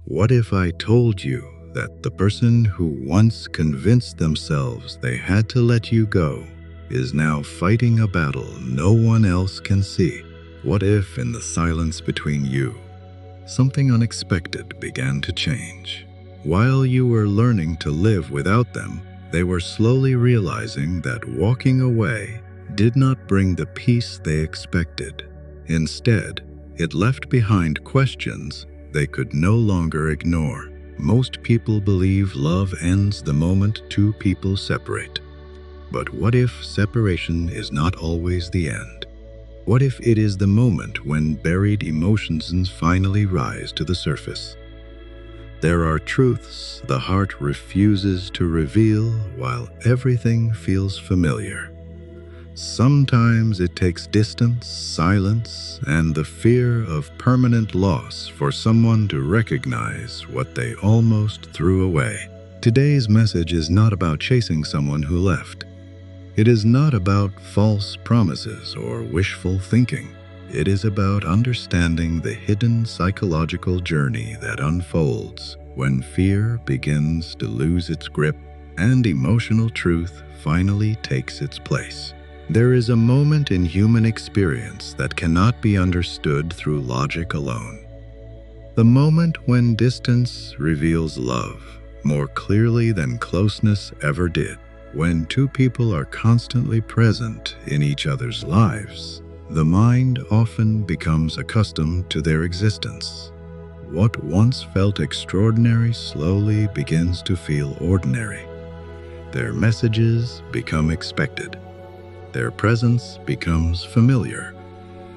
What if I told you that the person who once convinced themselves they had to let you go is now fighting a battle no one else can see? What if, in the silence between you, something unexpected began to change? While you were learning to live without them, they were slowly realizing that walking away did not bring the peace they expected. Instead, it left behind questions they could no longer ignore. Most people believe love ends the moment two people separate. But what if separation is not always the end? What if it is the moment when buried emotions finally rise to the surface? There are truths the heart refuses to reveal while everything feels familiar. Sometimes it takes distance, silence, and the fear of permanent loss for someone to recognize what they almost threw away. Today's message is not about chasing someone who left. It is not about false promises or wishful thinking. It is about understanding the hidden psychological journey that unfolds when fear begins to lose its grip and emotional truth finally takes its place. There is a moment in human experience that cannot be understood through logic alone. The moment when distance reveals love more clearly than closeness ever did. When two people are constantly present in each other's lives, the mind often becomes accustomed to their existence. What once felt extraordinary slowly begins to feel ordinary. Their messages become expected. Their presence becomes familiar,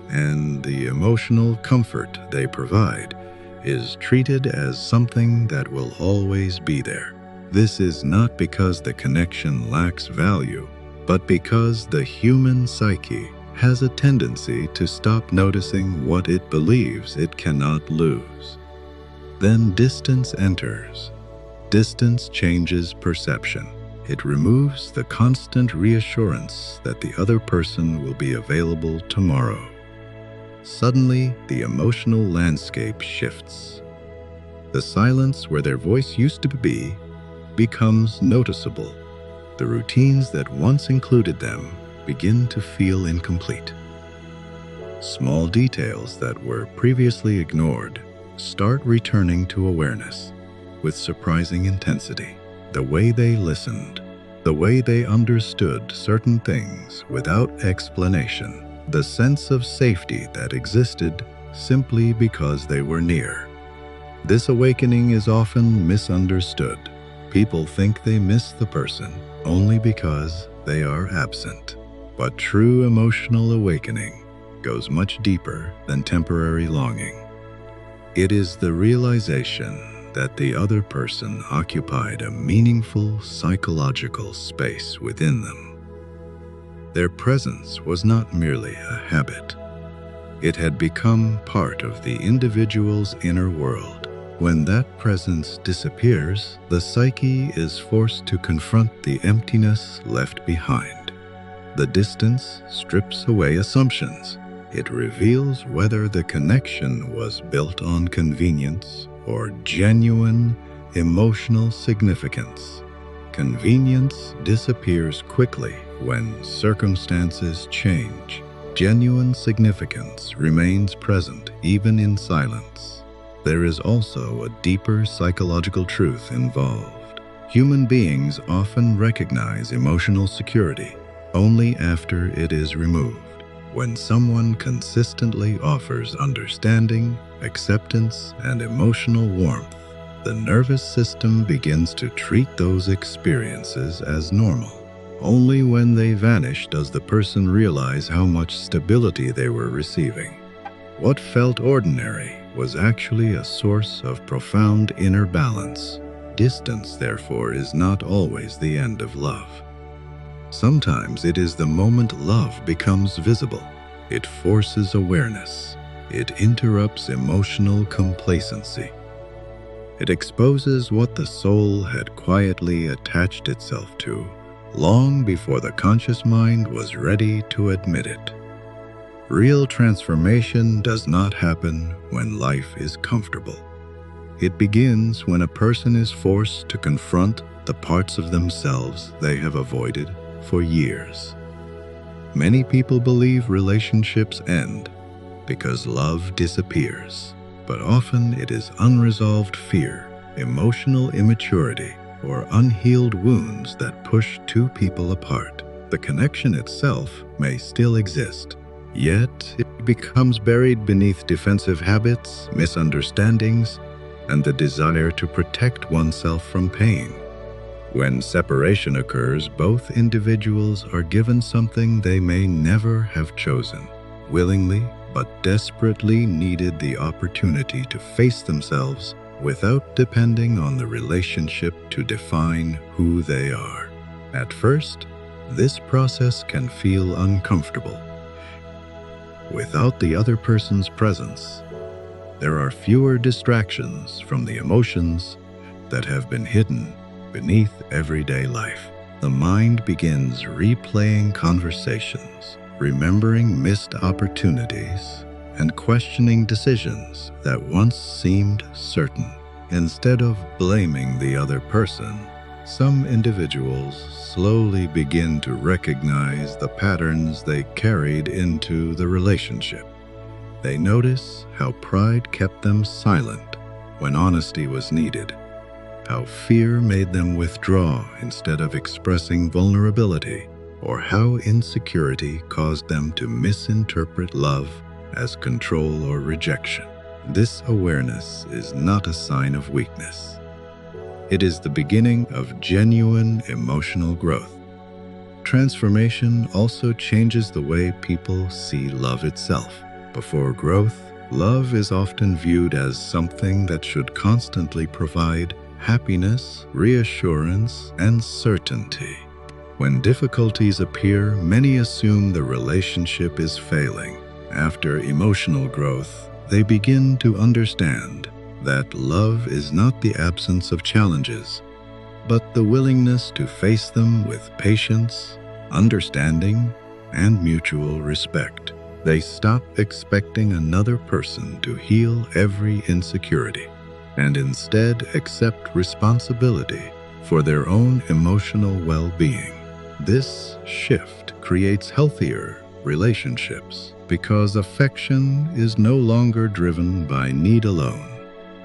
and the emotional comfort they provide is treated as something that will always be there. This is not because the connection lacks value, but because the human psyche has a tendency to stop noticing what it believes it cannot lose. Then distance enters. Distance changes perception. It removes the constant reassurance that the other person will be available tomorrow. Suddenly, the emotional landscape shifts. The silence where their voice used to be becomes noticeable. The routines that once included them begin to feel incomplete. Small details that were previously ignored start returning to awareness with surprising intensity. The way they listened, the way they understood certain things without explanation, the sense of safety that existed simply because they were near. This awakening is often misunderstood. People think they miss the person only because they are absent. But true emotional awakening goes much deeper than temporary longing. It is the realization that the other person occupied a meaningful psychological space within them. Their presence was not merely a habit. It had become part of the individual's inner world. When that presence disappears, the psyche is forced to confront the emptiness left behind. The distance strips away assumptions. It reveals whether the connection was built on convenience or genuine emotional significance. Convenience disappears quickly when circumstances change. Genuine significance remains present even in silence. There is also a deeper psychological truth involved. Human beings often recognize emotional security only after it is removed. When someone consistently offers understanding, acceptance, and emotional warmth, the nervous system begins to treat those experiences as normal. Only when they vanish does the person realize how much stability they were receiving. What felt ordinary was actually a source of profound inner balance. Distance, therefore, is not always the end of love. Sometimes it is the moment love becomes visible. It forces awareness. It interrupts emotional complacency. It exposes what the soul had quietly attached itself to long before the conscious mind was ready to admit it. Real transformation does not happen when life is comfortable. It begins when a person is forced to confront the parts of themselves they have avoided for years. Many people believe relationships end because love disappears, but often it is unresolved fear, emotional immaturity, or unhealed wounds that push two people apart. The connection itself may still exist, yet it becomes buried beneath defensive habits, misunderstandings, and the desire to protect oneself from pain. When separation occurs, both individuals are given something they may never have chosen, willingly but desperately needed the opportunity to face themselves without depending on the relationship to define who they are. At first, this process can feel uncomfortable. Without the other person's presence, there are fewer distractions from the emotions that have been hidden beneath everyday life. The mind begins replaying conversations, remembering missed opportunities, and questioning decisions that once seemed certain. Instead of blaming the other person, some individuals slowly begin to recognize the patterns they carried into the relationship. They notice how pride kept them silent when honesty was needed, how fear made them withdraw instead of expressing vulnerability, or how insecurity caused them to misinterpret love as control or rejection. This awareness is not a sign of weakness. It is the beginning of genuine emotional growth. Transformation also changes the way people see love itself. Before growth, love is often viewed as something that should constantly provide happiness, reassurance, and certainty. When difficulties appear, many assume the relationship is failing. After emotional growth, they begin to understand that love is not the absence of challenges, but the willingness to face them with patience, understanding, and mutual respect. They stop expecting another person to heal every insecurity and instead accept responsibility for their own emotional well-being. This shift creates healthier relationships because affection is no longer driven by need alone,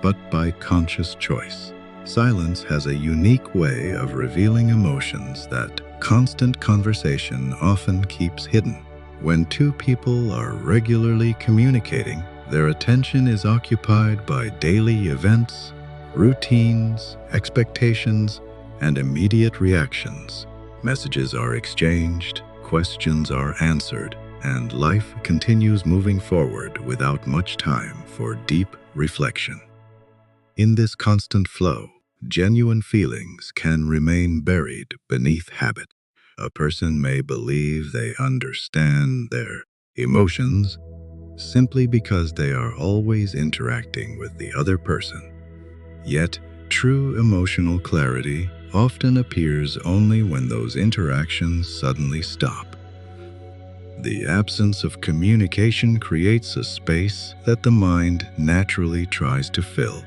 but by conscious choice. Silence has a unique way of revealing emotions that constant conversation often keeps hidden. When two people are regularly communicating, their attention is occupied by daily events, routines, expectations, and immediate reactions. Messages are exchanged, questions are answered, and life continues moving forward without much time for deep reflection. In this constant flow, genuine feelings can remain buried beneath habit. A person may believe they understand their emotions simply because they are always interacting with the other person. Yet, true emotional clarity often appears only when those interactions suddenly stop. The absence of communication creates a space that the mind naturally tries to fill.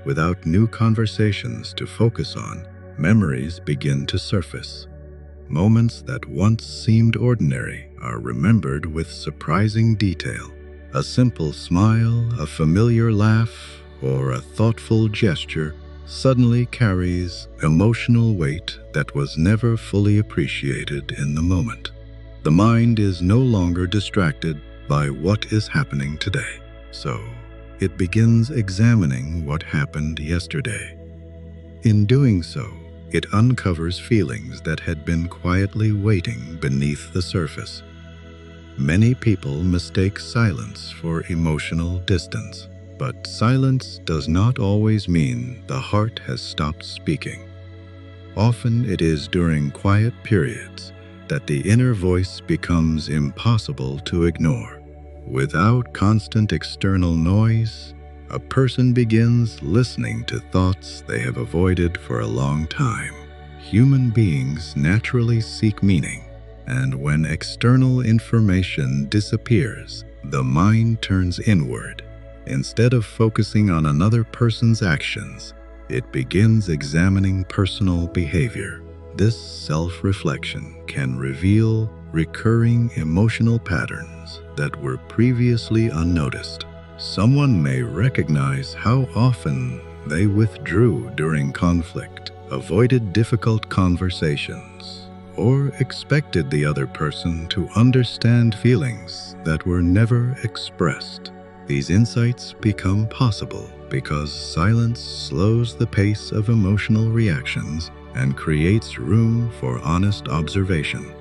Without new conversations to focus on, memories begin to surface. Moments that once seemed ordinary are remembered with surprising detail. A simple smile, a familiar laugh, or a thoughtful gesture suddenly carries emotional weight that was never fully appreciated in the moment. The mind is no longer distracted by what is happening today, so it begins examining what happened yesterday. In doing so, it uncovers feelings that had been quietly waiting beneath the surface. Many people mistake silence for emotional distance, but silence does not always mean the heart has stopped speaking. Often it is during quiet periods that the inner voice becomes impossible to ignore. Without constant external noise, a person begins listening to thoughts they have avoided for a long time. Human beings naturally seek meaning, and when external information disappears, the mind turns inward, Instead of focusing on another person's actions, it begins examining personal behavior. This self-reflection can reveal recurring emotional patterns that were previously unnoticed. Someone may recognize how often they withdrew during conflict, avoided difficult conversations, or expected the other person to understand feelings that were never expressed. These insights become possible because silence slows the pace of emotional reactions and creates room for honest observation.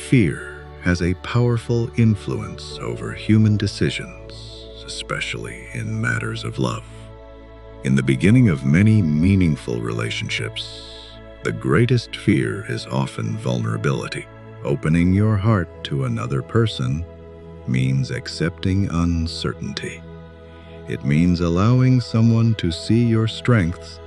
Fear has a powerful influence over human decisions, especially in matters of love. In the beginning of many meaningful relationships, the greatest fear is often vulnerability. Opening your heart to another person means accepting uncertainty. It means allowing someone to see your strengths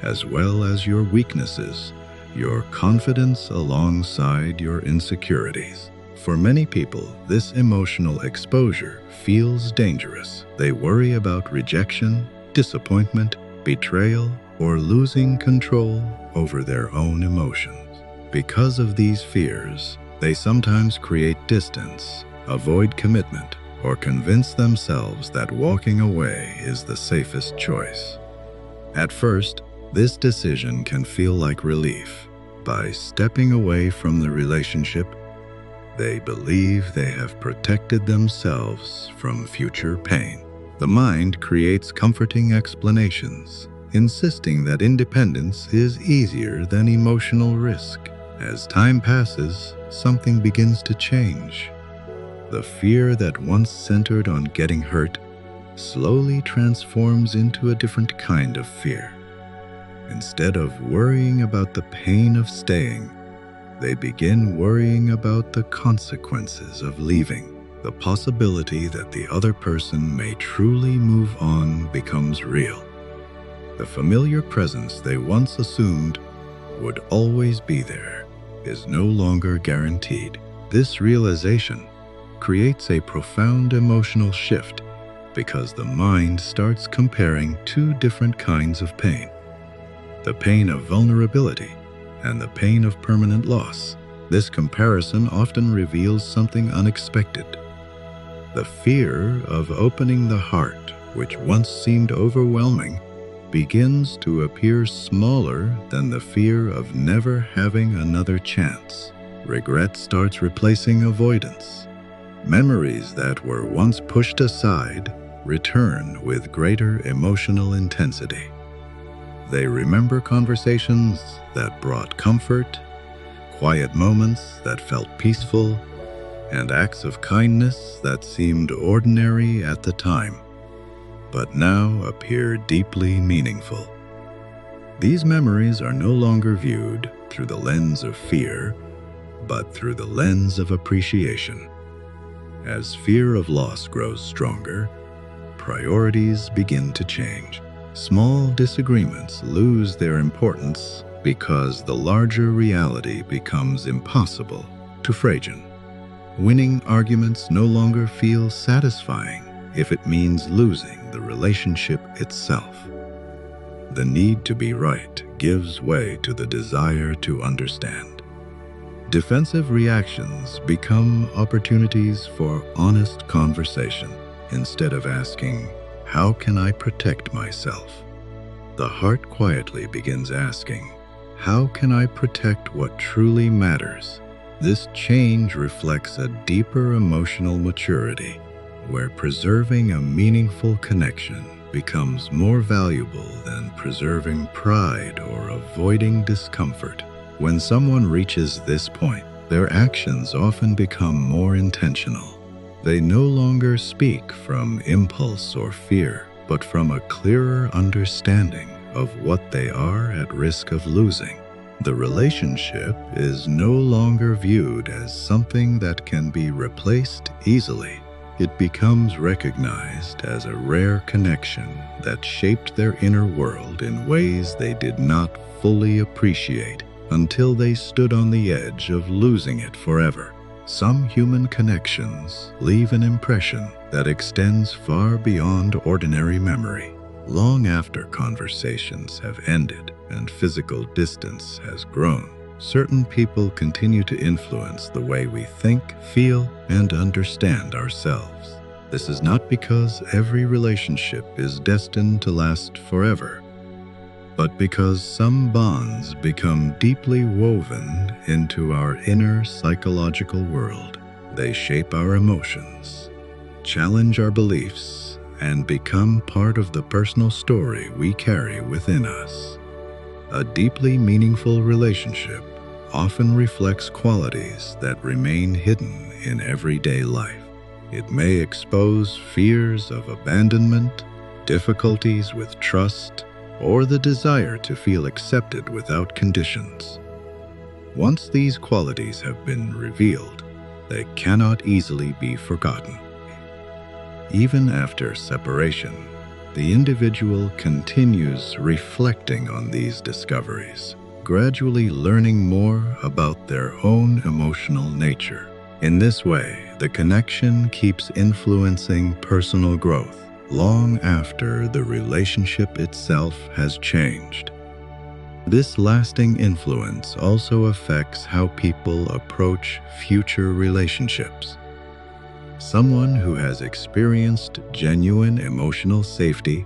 as well as your weaknesses, your confidence alongside your insecurities. For many people, this emotional exposure feels dangerous. They worry about rejection, disappointment, betrayal, or losing control over their own emotions. Because of these fears, they sometimes create distance, avoid commitment, or convince themselves that walking away is the safest choice. At first, this decision can feel like relief. By stepping away from the relationship, they believe they have protected themselves from future pain. The mind creates comforting explanations, insisting that independence is easier than emotional risk. As time passes, something begins to change. The fear that once centered on getting hurt slowly transforms into a different kind of fear. Instead of worrying about the pain of staying, they begin worrying about the consequences of leaving. The possibility that the other person may truly move on becomes real. The familiar presence they once assumed would always be there is no longer guaranteed. This realization creates a profound emotional shift because the mind starts comparing two different kinds of pain: the pain of vulnerability and the pain of permanent loss. This comparison often reveals something unexpected. The fear of opening the heart, which once seemed overwhelming, begins to appear smaller than the fear of never having another chance. Regret starts replacing avoidance. Memories that were once pushed aside return with greater emotional intensity. They remember conversations that brought comfort, quiet moments that felt peaceful, and acts of kindness that seemed ordinary at the time, but now appear deeply meaningful. These memories are no longer viewed through the lens of fear, but through the lens of appreciation. As fear of loss grows stronger, priorities begin to change. Small disagreements lose their importance because the larger reality becomes impossible to fragile. Winning arguments no longer feel satisfying if it means losing the relationship itself. The need to be right gives way to the desire to understand. Defensive reactions become opportunities for honest conversation. Instead of asking, "How can I protect myself?" the heart quietly begins asking, "How can I protect what truly matters?" This change reflects a deeper emotional maturity, where preserving a meaningful connection becomes more valuable than preserving pride or avoiding discomfort. When someone reaches this point, their actions often become more intentional. They no longer speak from impulse or fear, but from a clearer understanding of what they are at risk of losing. The relationship is no longer viewed as something that can be replaced easily. It becomes recognized as a rare connection that shaped their inner world in ways they did not fully appreciate until they stood on the edge of losing it forever. Some human connections leave an impression that extends far beyond ordinary memory. Long after conversations have ended and physical distance has grown, certain people continue to influence the way we think, feel, and understand ourselves. This is not because every relationship is destined to last forever, but because some bonds become deeply woven into our inner psychological world. They shape our emotions, challenge our beliefs, and become part of the personal story we carry within us. A deeply meaningful relationship often reflects qualities that remain hidden in everyday life. It may expose fears of abandonment, difficulties with trust, or the desire to feel accepted without conditions. Once these qualities have been revealed, they cannot easily be forgotten. Even after separation, the individual continues reflecting on these discoveries, gradually learning more about their own emotional nature. In this way, the connection keeps influencing personal growth long after the relationship itself has changed. This lasting influence also affects how people approach future relationships. Someone who has experienced genuine emotional safety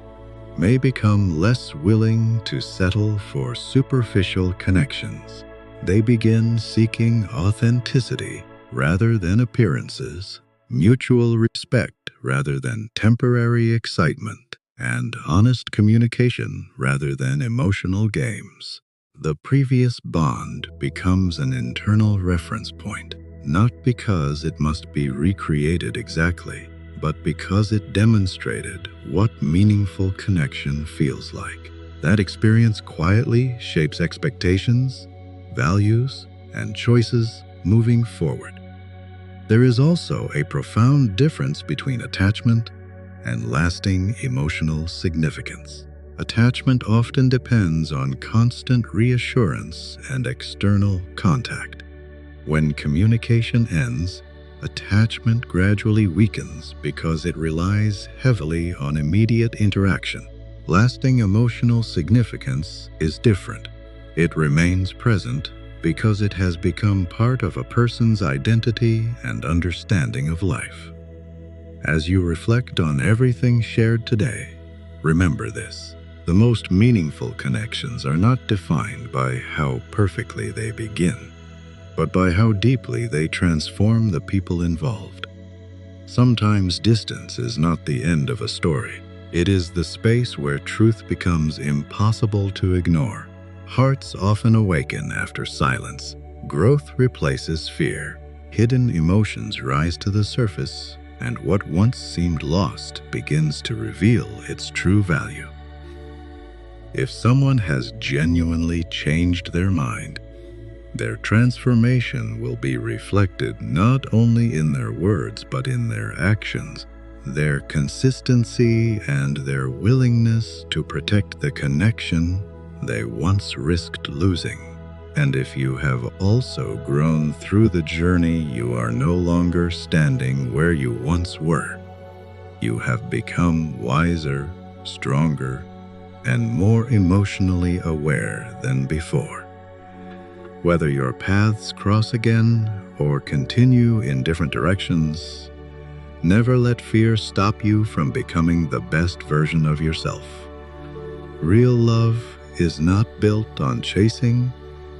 may become less willing to settle for superficial connections. They begin seeking authenticity rather than appearances, mutual respect rather than temporary excitement, and honest communication rather than emotional games. The previous bond becomes an internal reference point, not because it must be recreated exactly, but because it demonstrated what meaningful connection feels like. That experience quietly shapes expectations, values, and choices moving forward. There is also a profound difference between attachment and lasting emotional significance. Attachment often depends on constant reassurance and external contact. When communication ends, attachment gradually weakens because it relies heavily on immediate interaction. Lasting emotional significance is different. It remains present because it has become part of a person's identity and understanding of life. As you reflect on everything shared today, remember this: the most meaningful connections are not defined by how perfectly they begin, but by how deeply they transform the people involved. Sometimes distance is not the end of a story. It is the space where truth becomes impossible to ignore. Hearts often awaken after silence. Growth replaces fear. Hidden emotions rise to the surface, and what once seemed lost begins to reveal its true value. If someone has genuinely changed their mind, their transformation will be reflected not only in their words but in their actions, their consistency, and their willingness to protect the connection they once risked losing. And if you have also grown through the journey, you are no longer standing where you once were. You have become wiser, stronger, and more emotionally aware than before. Whether your paths cross again or continue in different directions, never let fear stop you from becoming the best version of yourself. Real love is not built on chasing,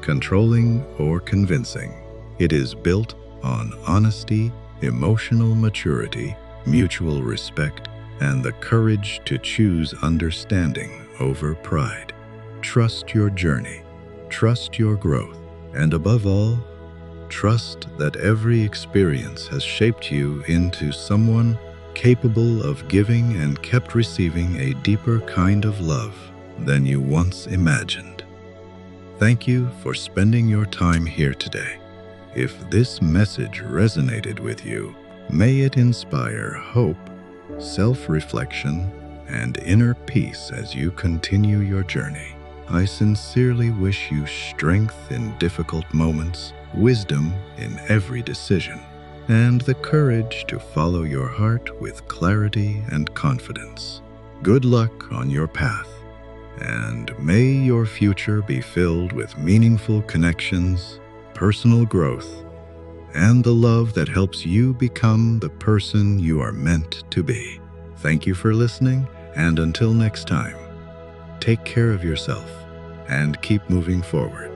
controlling, or convincing. It is built on honesty, emotional maturity, mutual respect, and the courage to choose understanding over pride. Trust your journey, trust your growth, and above all, trust that every experience has shaped you into someone capable of giving and kept receiving a deeper kind of love than you once imagined. Thank you for spending your time here today. If this message resonated with you, may it inspire hope, self-reflection, and inner peace as you continue your journey. I sincerely wish you strength in difficult moments, wisdom in every decision, and the courage to follow your heart with clarity and confidence. Good luck on your path, and may your future be filled with meaningful connections, personal growth, and the love that helps you become the person you are meant to be. Thank you for listening, and until next time, take care of yourself and keep moving forward.